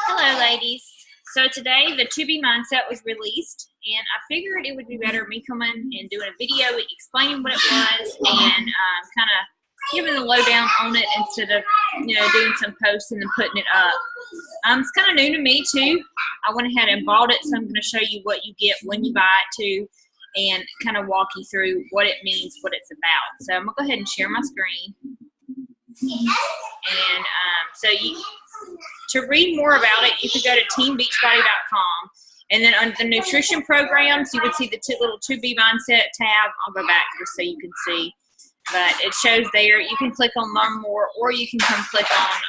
Hello, ladies. So today the To Be Mindset was released, and I figured it would be better me coming and doing a video explaining what it was and kind of giving the lowdown on it instead of doing some posts and then putting it up. It's kind of new to me too. I went ahead and bought it, so I'm going to show you what you get when you buy it too, and kind of walk you through what it means, what it's about. So I'm going to go ahead and share my screen. And to read more about it, you could go to teambeachbody.com, and then under the nutrition programs, you would see the little To Be Mindset tab. I'll go back just so you can see, but it shows there. You can click on Learn More, or you can come click on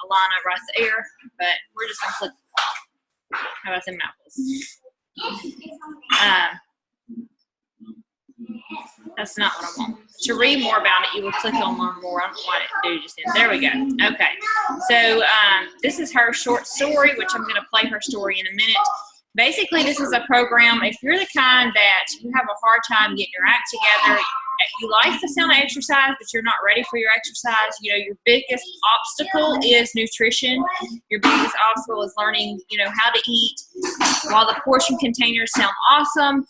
Alana right there, but we're just going to click. How about them apples? That's not what I want. To read more about it, you would click on Learn More. I don't want it to do just then. There we go. Okay. So this is her short story, which I'm going to play her story in a minute. Basically, this is a program. If you're the kind that you have a hard time getting your act together, you like the sound of exercise, but you're not ready for your exercise, your biggest obstacle is nutrition. Your biggest obstacle is learning, how to eat. While the portion containers sound awesome,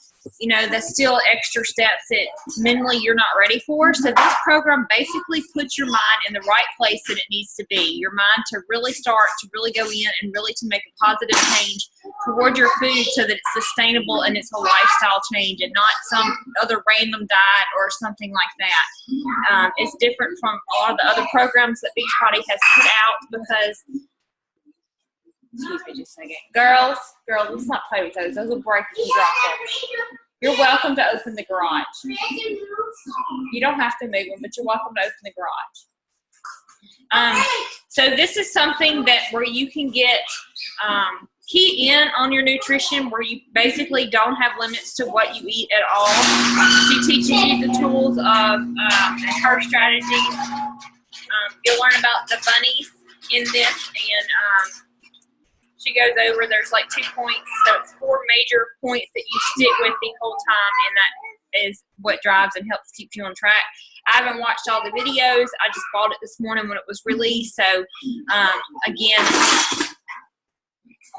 that's still extra steps that mentally you're not ready for. So this program basically puts your mind in the right place that it needs to be. Your mind to really start to really go in and really to make a positive change toward your food so that it's sustainable and it's a lifestyle change and not some other random diet or something like that. It's different from a lot of the other programs that Beachbody has put out because, excuse me just a second. Girls, let's not play with those. Those will break if you drop them. You're welcome to open the garage. You don't have to move them, but you're welcome to open the garage. So this is something where you can get key in on your nutrition, where you basically don't have limits to what you eat at all. She teaches you the tools of her strategies. You'll learn about the bunnies in this, and she goes over, there's like 2 points, so it's 4 major points that you stick with the whole time, and that is what drives and helps keep you on track. I haven't watched all the videos. I just bought it this morning when it was released, so again,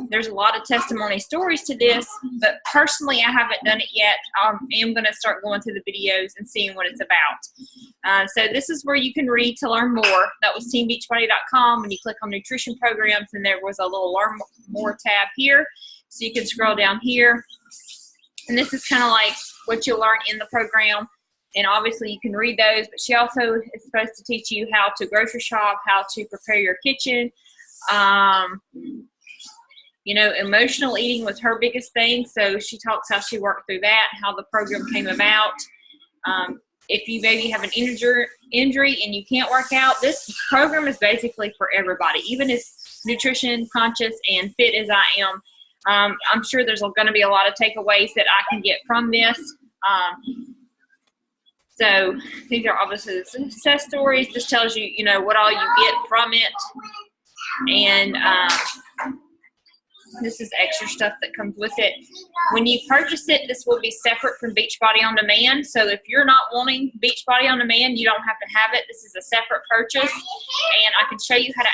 there's a lot of testimony stories to this, but personally I haven't done it yet. I am going to start going through the videos and seeing what it's about. So this is where you can read to learn more. That was teambeachbody.com. When you click on nutrition programs, and there was a little Learn More tab here. So you can scroll down here. And this is kind of like what you'll learn in the program. And obviously you can read those, but she also is supposed to teach you how to grocery shop, how to prepare your kitchen. Emotional eating was her biggest thing, so she talks how she worked through that, how the program came about. If you maybe have an injury and you can't work out, this program is basically for everybody, even as nutrition conscious and fit as I am. I'm sure there's going to be a lot of takeaways that I can get from this. So these are obviously the success stories. This tells you, what all you get from it. And this is extra stuff that comes with it. When you purchase it, this will be separate from Beachbody On Demand. So if you're not wanting Beachbody On Demand, you don't have to have it. This is a separate purchase, and I can show you how to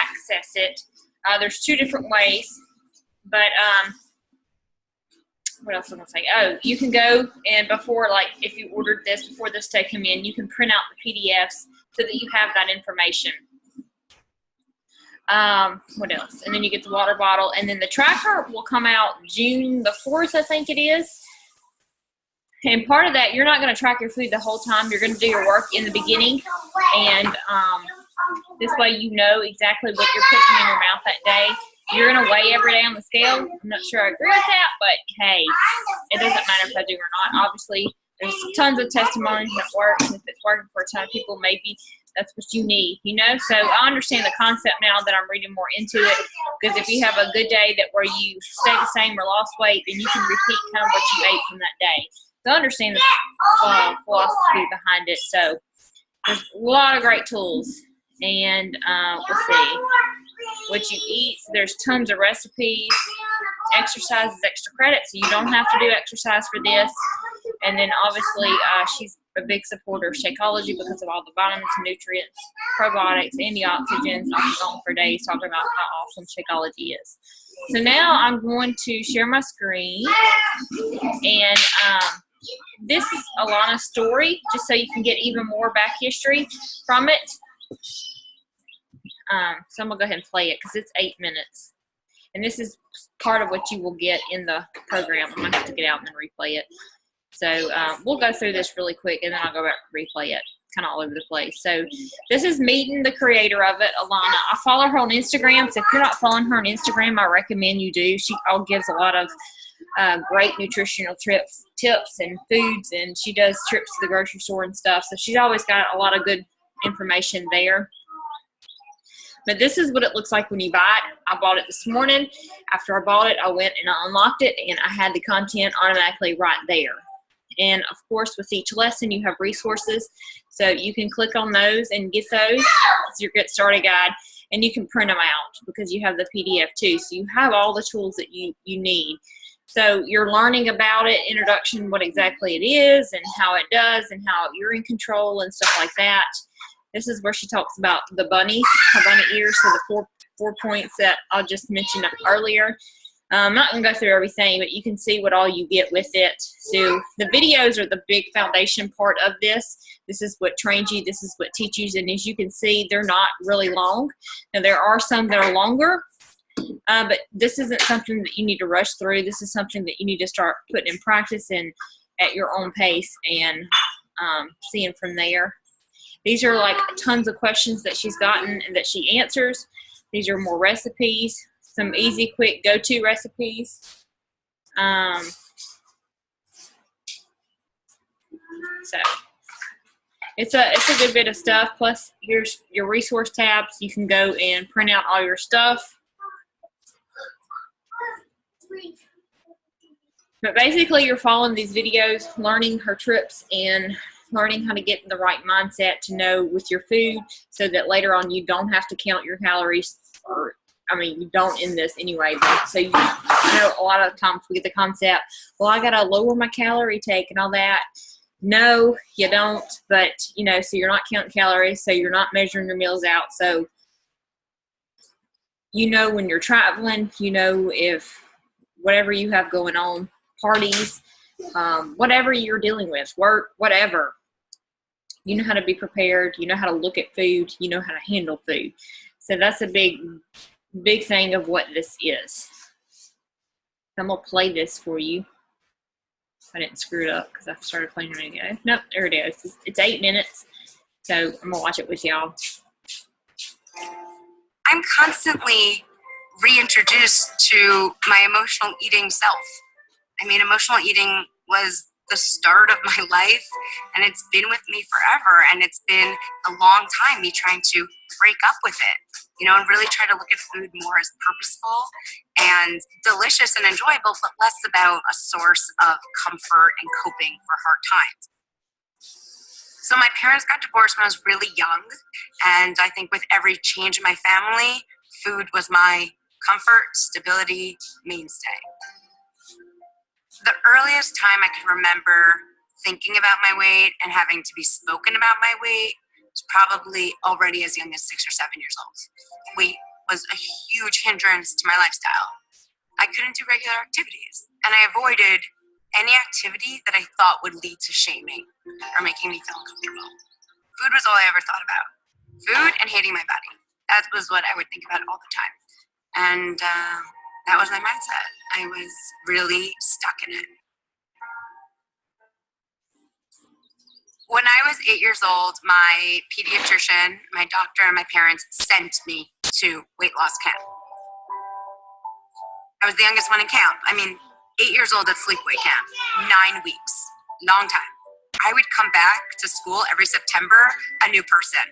access it. There's 2 different ways, but what else was I going to say? Oh, you can go and if you ordered this before this day came in, you can print out the PDFs so that you have that information. What else? And then you get the water bottle, and then the tracker will come out June the 4th, I think it is. And part of that, you're not going to track your food the whole time. You're going to do your work in the beginning, and this way you know exactly what you're putting in your mouth that day. You're going to weigh every day on the scale. I'm not sure I agree with that, but hey, it doesn't matter if I do or not. Obviously, there's tons of testimonies that work, and if it's working for a ton of people, maybe that's what you need, So I understand the concept now that I'm reading more into it, because if you have a good day where you stay the same or lost weight, then you can repeat kind of what you ate from that day. So I understand the philosophy behind it. So there's a lot of great tools. And let's see what you eat. So there's tons of recipes. Exercise is extra credit, so you don't have to do exercise for this. And then obviously she's a big supporter of Shakeology because of all the vitamins, nutrients, probiotics, antioxidants. I've gone for days talking about how awesome Shakeology is. So now I'm going to share my screen, and this is Alana's story, just so you can get even more back history from it. So I'm going to go ahead and play it because it's 8 minutes. And this is part of what you will get in the program. I'm going to have to get out and then replay it. So we'll go through this really quick, and then I'll go back and replay it, kind of all over the place. So this is meeting the creator of it, Alana. I follow her on Instagram, so if you're not following her on Instagram, I recommend you do. She all gives a lot of great nutritional tips and foods, and she does trips to the grocery store and stuff. So she's always got a lot of good information there. But this is what it looks like when you buy it. I bought it this morning. After I bought it, I went and I unlocked it, and I had the content automatically right there. And of course, with each lesson, you have resources. So you can click on those and get those. It's your Get Started Guide. And you can print them out because you have the PDF too. So you have all the tools that you need. So you're learning about it, introduction, what exactly it is and how it does and how you're in control and stuff like that. This is where she talks about the bunnies, her bunny ears, so the four points that I just mentioned earlier. I'm not going to go through everything, but you can see what all you get with it. So the videos are the big foundation part of this. This is what trains you. This is what teaches you. And as you can see, they're not really long. Now, there are some that are longer, but this isn't something that you need to rush through. This is something that you need to start putting in practice and at your own pace and seeing from there. These are like tons of questions that she's gotten and that she answers. These are more recipes. Some easy, quick, go-to recipes. So it's a good bit of stuff. Plus, here's your resource tabs. You can go and print out all your stuff. But basically, you're following these videos, learning her trips, and learning how to get in the right mindset to know with your food so that later on you don't have to count your calories or you don't in this anyway, but so I know a lot of times we get the concept, well, I got to lower my calorie take and all that. No, you don't, but, so you're not counting calories, so you're not measuring your meals out, so when you're traveling, if whatever you have going on, parties, whatever you're dealing with, work, whatever, you know how to be prepared, you know how to look at food, you know how to handle food. So that's a big thing of what this is. I'm going to play this for you. I didn't screw it up because I started playing a minute ago. Nope, there it is. It's 8 minutes. So I'm going to watch it with y'all. I'm constantly reintroduced to my emotional eating self. Emotional eating was the start of my life, and it's been with me forever, and it's been a long time me trying to break up with it, and really try to look at food more as purposeful and delicious and enjoyable, but less about a source of comfort and coping for hard times. So my parents got divorced when I was really young, and I think with every change in my family, food was my comfort, stability, mainstay. The earliest time I can remember thinking about my weight and having to be spoken about my weight was probably already as young as 6 or 7 years old. Weight was a huge hindrance to my lifestyle. I couldn't do regular activities, and I avoided any activity that I thought would lead to shaming or making me feel uncomfortable. Food was all I ever thought about. Food and hating my body. That was what I would think about all the time. And that was my mindset. I was really stuck in it. When I was 8 years old, my pediatrician, my doctor, and my parents sent me to weight loss camp. I was the youngest one in camp. 8 years old at sleepaway camp, 9 weeks, long time. I would come back to school every September, a new person.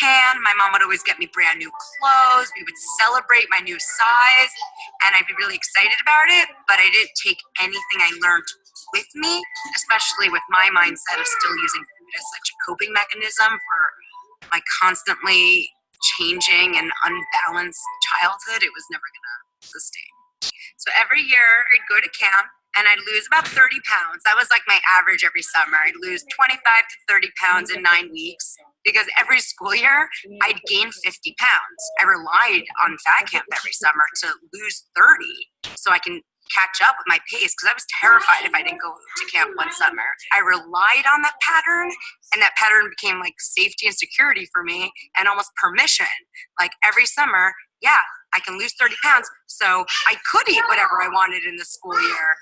Tan, my mom would always get me brand new clothes. We would celebrate my new size, and I'd be really excited about it, but I didn't take anything I learned with me, especially with my mindset of still using food as such a coping mechanism for my constantly changing and unbalanced childhood. It was never going to sustain. So every year I'd go to camp, and I'd lose about 30 pounds. That was like my average every summer. I'd lose 25 to 30 pounds in 9 weeks because every school year I'd gain 50 pounds. I relied on fat camp every summer to lose 30 so I can catch up with my pace because I was terrified if I didn't go to camp one summer. I relied on that pattern, and that pattern became like safety and security for me and almost permission. Like every summer, yeah, I can lose 30 pounds, so I could eat whatever I wanted in the school year.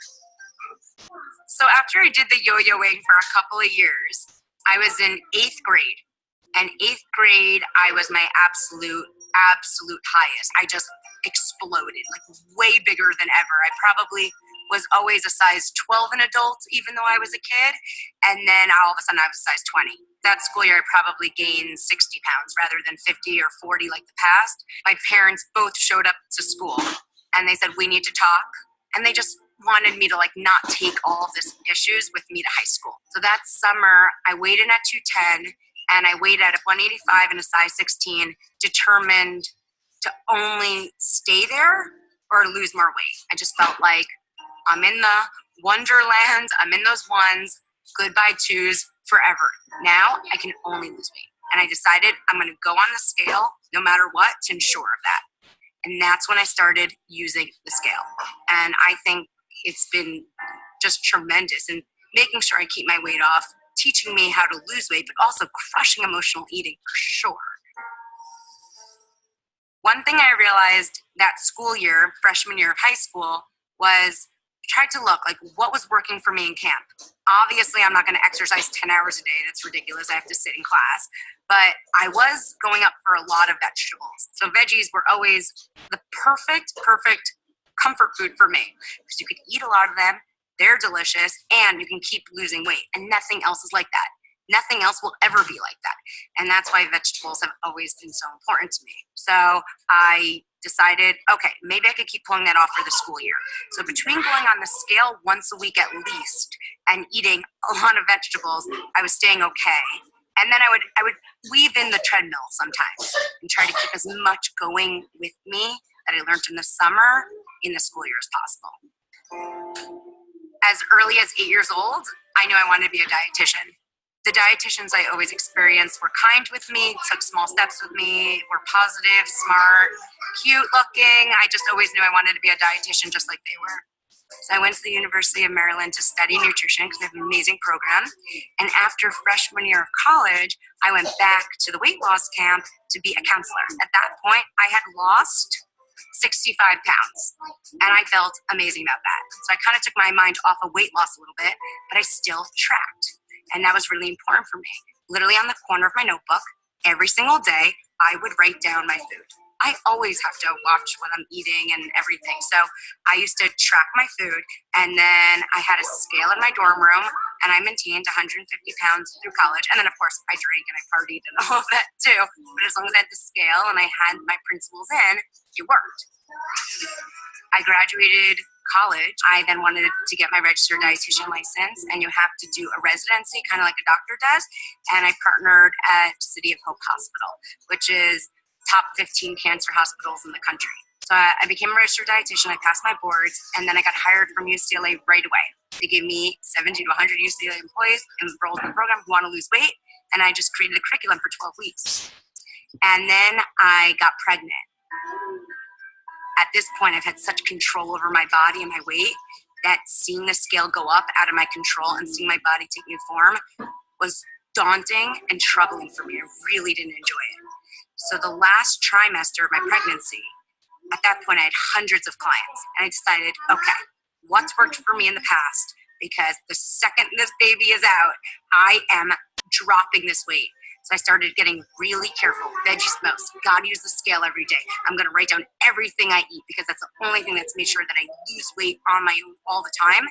So after I did the yo-yoing for a couple of years, I was in 8th grade. And 8th grade, I was my absolute highest. I just exploded, like way bigger than ever. I probably was always a size 12 in adults, even though I was a kid. And then all of a sudden I was a size 20. That school year, I probably gained 60 pounds rather than 50 or 40 like the past. My parents both showed up to school and they said, we need to talk. And they just wanted me to like not take all of this issues with me to high school. So that summer, I weighed in at 210 and I weighed at 185 in a size 16, determined to only stay there or lose more weight. I just felt like I'm in the wonderland, I'm in those ones, goodbye twos forever. Now I can only lose weight. And I decided I'm gonna go on the scale no matter what to ensure of that. And that's when I started using the scale. And I think it's been just tremendous in making sure I keep my weight off, teaching me how to lose weight, but also crushing emotional eating for sure. One thing I realized that school year, freshman year of high school, was tried to look like what was working for me in camp. Obviously, I'm not going to exercise 10 hours a day. That's ridiculous. I have to sit in class. But I was going up for a lot of vegetables. So veggies were always the perfect comfort food for me because you could eat a lot of them. They're delicious and you can keep losing weight. And nothing else is like that. Nothing else will ever be like that. And that's why vegetables have always been so important to me. So I decided, okay, maybe I could keep pulling that off for the school year. So between going on the scale once a week at least and eating a lot of vegetables, I was staying okay. And then I would weave in the treadmill sometimes and try to keep as much going with me that I learned in the summer in the school year as possible. As early as 8 years old, I knew I wanted to be a dietitian. The dietitians I always experienced were kind with me, took small steps with me, were positive, smart, cute looking. I just always knew I wanted to be a dietitian just like they were. So I went to the University of Maryland to study nutrition because they have an amazing program. And after freshman year of college, I went back to the weight loss camp to be a counselor. At that point, I had lost 65 pounds and I felt amazing about that. So I kind of took my mind off of weight loss a little bit, but I still tracked. And that was really important for me. Literally on the corner of my notebook, every single day, I would write down my food. I always have to watch what I'm eating and everything. So I used to track my food, and then I had a scale in my dorm room, and I maintained 150 pounds through college. And then, of course, I drank and I partied and all of that too. But as long as I had the scale and I had my principles in, it worked. I graduated college. I then wanted to get my registered dietitian license, and you have to do a residency, kind of like a doctor does. And I partnered at City of Hope Hospital, which is top 15 cancer hospitals in the country. So I became a registered dietitian. I passed my boards, and then I got hired from UCLA right away. They gave me 70 to 100 UCLA employees enrolled in the program who want to lose weight, and I just created a curriculum for 12 weeks. And then I got pregnant. At this point, I've had such control over my body and my weight that seeing the scale go up out of my control and seeing my body take new form was daunting and troubling for me. I really didn't enjoy it. So the last trimester of my pregnancy, at that point, I had hundreds of clients. And I decided, okay, what's worked for me in the past? Because the second this baby is out, I am dropping this weight. So I started getting really careful. Veggies most. Gotta use the scale every day. I'm gonna write down everything I eat because that's the only thing that's made sure that I lose weight on my own all the time.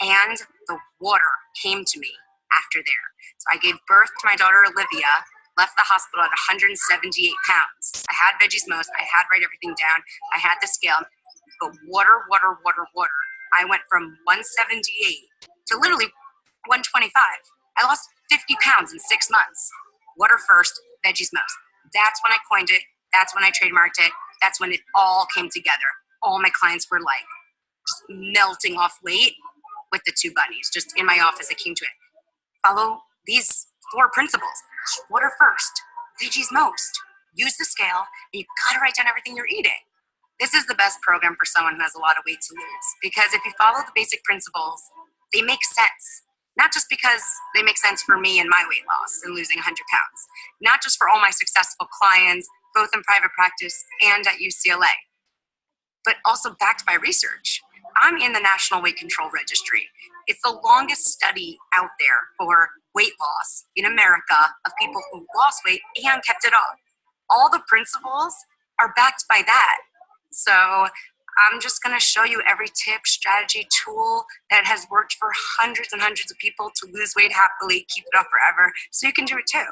And the water came to me after there. So I gave birth to my daughter Olivia, left the hospital at 178 pounds. I had veggies most. I had write everything down. I had the scale. But water. I went from 178 to literally 125. I lost 50 pounds in 6 months. Water first, veggies most. That's when I coined it. That's when I trademarked it. That's when it all came together. All my clients were like, just melting off weight with the 2 bunnies. Just in my office, I came to it. Follow these 4 principles. Water first, veggies most. Use the scale, and you gotta write down everything you're eating. This is the best program for someone who has a lot of weight to lose, because if you follow the basic principles, they make sense. Not just because they make sense for me and my weight loss and losing 100 pounds, not just for all my successful clients, both in private practice and at UCLA, but also backed by research. I'm in the National Weight Control Registry. It's the longest study out there for weight loss in America of people who lost weight and kept it off. All the principles are backed by that. So I'm just going to show you every tip, strategy, tool that has worked for hundreds and hundreds of people to lose weight happily, keep it off forever, so you can do it too.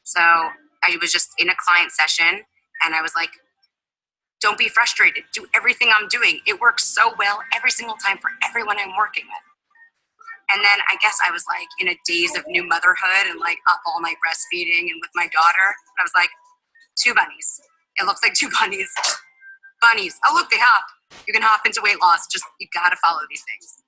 So I was just in a client session, and I was like, don't be frustrated. Do everything I'm doing. It works so well every single time for everyone I'm working with. And then I guess I was like in a daze of new motherhood and like up all night breastfeeding and with my daughter. I was like, 2 bunnies. It looks like 2 bunnies. Bunnies. Oh, look, they hop. You can hop into weight loss. Just, you gotta follow these things.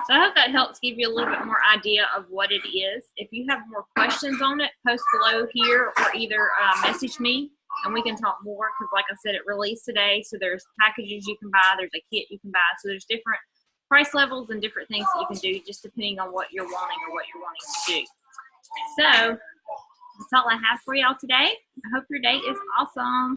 So I hope that helps give you a little bit more idea of what it is. If you have more questions on it, post below here or either message me and we can talk more, because like I said, it released today. So there's packages you can buy. There's a kit you can buy. So there's different price levels and different things that you can do just depending on what you're wanting or what you're wanting to do. So that's all I have for y'all today. I hope your day is awesome.